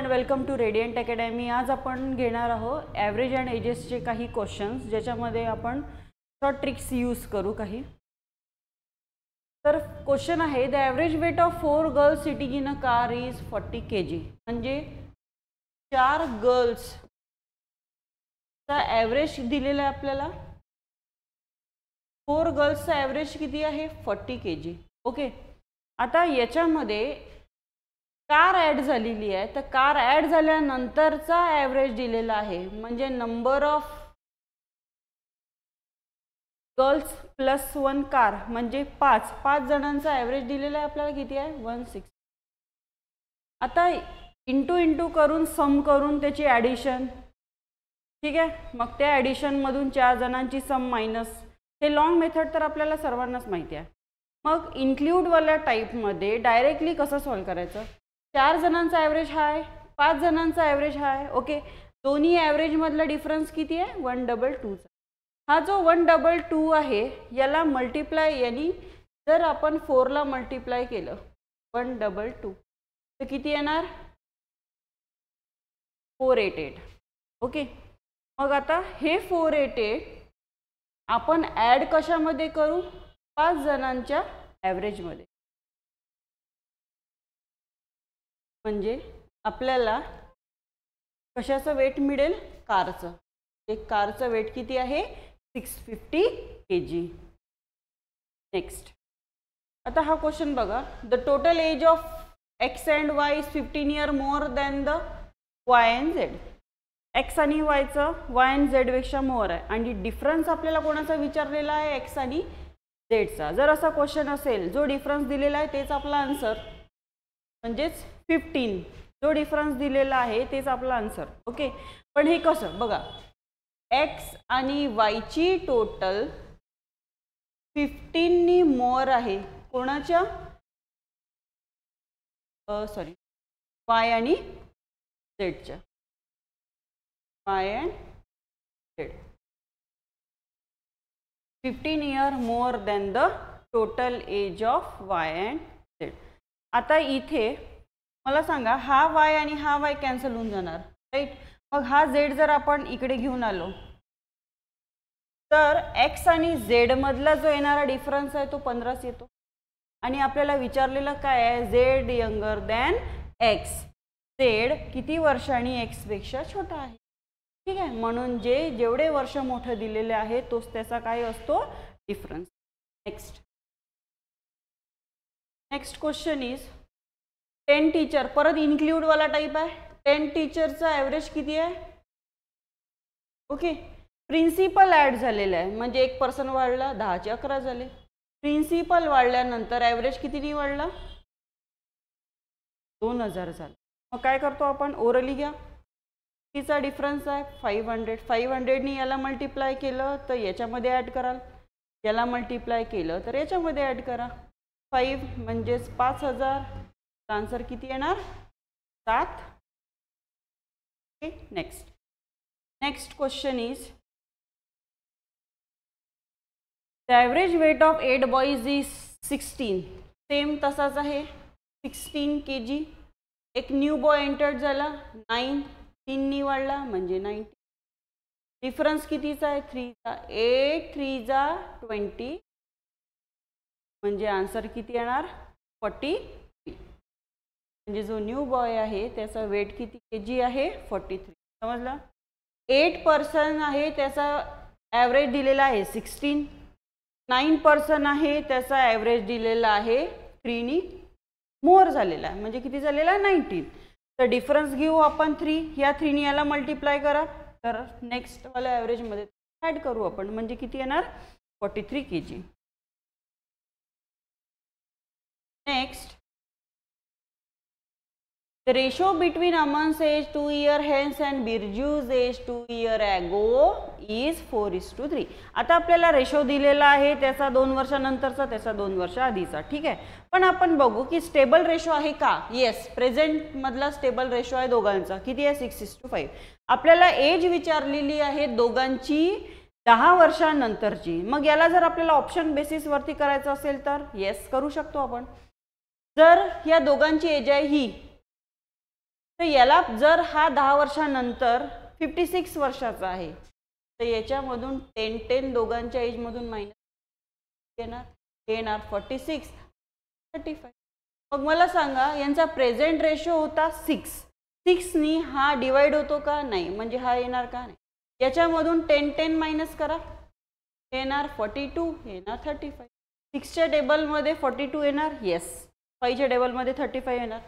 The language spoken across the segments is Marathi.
And welcome to Radiant Academy. आज आपण घेणार आहोत ॲव्हरेज अँड एजेसचे काही क्वेश्चन्स, ज्याच्यामध्ये आपण शॉर्ट ट्रिक्स यूज करू काही। तर क्वेश्चन आहे, the average weight of 4 girls sitting in a car is 40 kg। म्हणजे 4 गर्ल्सचा ॲव्हरेज दिलेला आहे आपल्याला। 4 गर्ल्सचा ॲव्हरेज किती आहे? 40 kg। ओके, आता याच्यामध्ये कार ॲड झालेली आहे, तर कार ॲड झाल्यानंतरचा ॲव्हरेज दिलेला आहे, म्हणजे number of girls plus 1 car म्हणजे 5 जणांचा ॲव्हरेज दिलेला आहे आपल्याला। किती आहे? 160। आता इंटू करून सम करून त्याची ॲडिशन, ठीक आहे। मग त्या ॲडिशनमधून 4 जणांची सम मायनस, हे लॉंग मेथड तर आपल्याला सर्वांनाच माहिती आहे। मग इन्क्ल्यूडवाल्या टाईपमध्ये डायरेक्टली कसं सॉल्व करायचं? 4 जणांचा ॲव्हरेज हा आहे, 5 जणांचा ॲव्हरेज हा आहे। ओके, दोन्ही ॲव्हरेजमधला डिफरन्स किती आहे? 122। हा जो 122 आहे याला मल्टिप्लाय, यानी जर आपण 4 ला मल्टिप्लाय केलं 122 तर किती येणार? 488। ओके, मग आता हे 488 आपण ॲड कशामध्ये करू? 5 जणांच्या ॲव्हरेजमध्ये। म्हणजे आपल्याला कशाचं वेट मिळेल? कारचं। एक कारचं वेट किती आहे? 650 kg। नेक्स्ट, आता हा क्वेश्चन बघा, the total age of X and Y is 15 years more than the Y and Z. X आणि वायचं वाय अँड झेड पेक्षा मोर आहे, आणि डिफरन्स आपल्याला कोणाचा विचारलेला आहे? एक्स आणि झेडचा। जर असा क्वेश्चन असेल, जो डिफरन्स दिलेला आहे तेच आपला आन्सर, म्हणजेच 15 जो डिफरन्स दिलेला आहे तेच आपला आन्सर। ओके, पण हे कसं बघा, एक्स आणि वायची टोटल 15 नी मोर आहे कोणाच्या? सॉरी, वाय आणि झेडच्या। Y and Z 15 years more than the total age of Y and Z. आता इथे मला सांगा, हा वाय आणि हा वाय कॅन्सल होऊन जाणार, राईट। मग हा झेड जर आपण इकडे घेऊन आलो तर एक्स आणि झेड मधला जो येणारा डिफरन्स आहे तो 15 येतो, आणि आपल्याला विचारलेलं काय आहे? Z younger than x. Z किती वर्षांनी एक्स पेक्षा छोटा आहे, ठीक आहे। म्हणून जेवढे वर्ष मोठं दिलेले आहे तोच त्याचा काय असतो? Difference. Next question is 10 teacher, परत इन्क्ल्यूड वाला टाइप आहे। 10 टीचरचा ॲव्हरेज किती आहे? ओके, प्रिन्सिपल ॲड झालेला आहे, म्हणजे 1 पर्सन वाढला, 10 चे 11 झाले। प्रिन्सिपल वाढल्यानंतर ॲव्हरेज कितीनी वाढला? 2000 झाला। मग काय करतो आपण? ओरली घ्या, कितीचा डिफरन्स आहे? 500। 500 नी याला मल्टिप्लाय केलं तर याच्यामध्ये ॲड कराल, याला मल्टिप्लाय केलं तर याच्यामध्ये ॲड करा। 5 म्हणजेच 5000, आन्सर किती येणार? 7। Okay, next question is, the average weight of 8 boys is 16। Same तसाच आहे, 16 kg। एक न्यू बॉय एंटर्ड झाला, 9, 3 नी वाढला म्हणजे 90। डिफरन्स कितीचा आहे? 3 चा। 8 3 जा 20, म्हणजे आन्सर किती येणार? 43। म्हणजे जो न्यू बॉय आहे त्याचा वेट किती kg आहे? 43। समजलं? 8 पर्सन आहे त्याचा ॲव्हरेज दिलेला आहे 16, 9 पर्सन आहे त्याचा ॲव्हरेज दिलेला आहे 3 नी मोर झालेला आहे, म्हणजे किती झालेला आहे? 19। तर डिफरन्स घेऊ आपण 3, या 3 नी याला मल्टिप्लाय करा, तर नेक्स्ट वाला ॲव्हरेजमध्ये ॲड करू आपण, म्हणजे किती येणार? 43 kg। Next, the ratio between Aman's age 2 years hence and Birju's age 2 years ago is 4:3। आता आपल्याला रेशो दिलेला आहे त्याचा 2 वर्षानंतरचा, त्याचा 2 वर्ष आधीचा, ठीक आहे। पण आपण बघू की स्टेबल रेशो आहे का? येस, प्रेझेंट मधला स्टेबल रेशो आहे दोघांचा। किती आहे? 6:5। आपल्याला एज विचारलेली आहे दोघांची 10 वर्षानंतरची। मग याला जर आपल्याला ऑप्शन बेसिस वरती करायचं असेल तर येस करू शकतो आपण। जर या दोघांची एज आहे ही तर याला जर हा 10 वर्षानंतर 56 वर्षाचा आहे तर याच्यामधून 10 दोघांच्या एजमधून मायनस येणार, येणार 46 35. मग मला सांगा यांचा प्रेझेंट रेशो होता 6 नी हा डिवाइड होतो का नाही, म्हणजे हा येणार का नाही. याच्यामधून 10 मायनस करा, येणार 42, येणार 35. 6च्या टेबलमध्ये 42 येणार, येस. 5च्या टेबलमध्ये 35 येणार.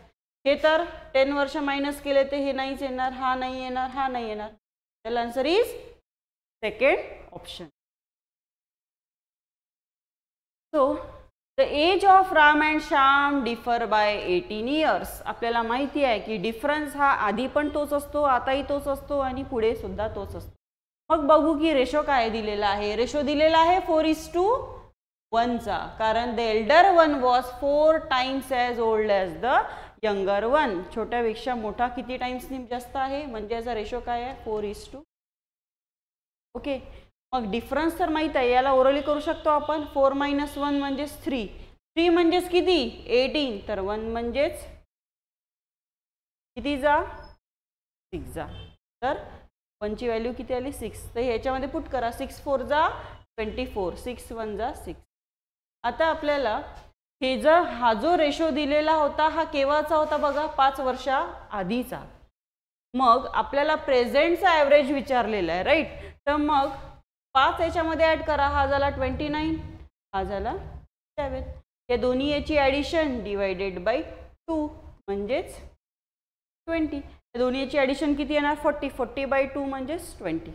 हे तर 10 वर्ष मायनस केले तर हे नाहीच येणार, हा नाही येणार, हा नाही येणार. त्याला answer is second option. So the age of Ram and Shyam differ by 18 years. आपल्याला माहिती आहे की डिफरन्स हा आधी पण तोच असतो, आताही तोच असतो आणि पुढे सुद्धा तोच असतो. मग बघू की रेशो काय दिलेला आहे. रेशो दिलेला आहे 4:1 चा, कारण the elder one was 4 times as old as the younger one. छोट्यापेक्षा मोठा किती टाइम्सनी जास्त आहे, म्हणजे याचा रेशो काय आहे 4:. ओके. मग डिफरन्स तर माहीत आहे, याला ओरली करू शकतो आपण. 4 - 1 म्हणजेच 3. 3 म्हणजेच किती 18, तर 1 म्हणजेच किती जा 6 जा. तर 1 ची व्हॅल्यू किती आली 6. तर ह्याच्यामध्ये पुट करा. 6 4 जा 24, 6 1 जा 6. आता आपल्याला हे जर हा जो रेशो दिलेला होता हा केव्हाचा होता बघा, 5 वर्षा आधीचा. मग आपल्याला प्रेझेंटचा ॲव्हरेज विचारलेला आहे, राईट. तर मग 5 याच्यामध्ये ॲड करा, हा झाला 29, हा झाला 7. या दोन्ही याची ॲडिशन डिवायडेड बाय 2 म्हणजेच 20. या दोन्ही याची ॲडिशन किती येणार 40, 40/2 म्हणजेच 20.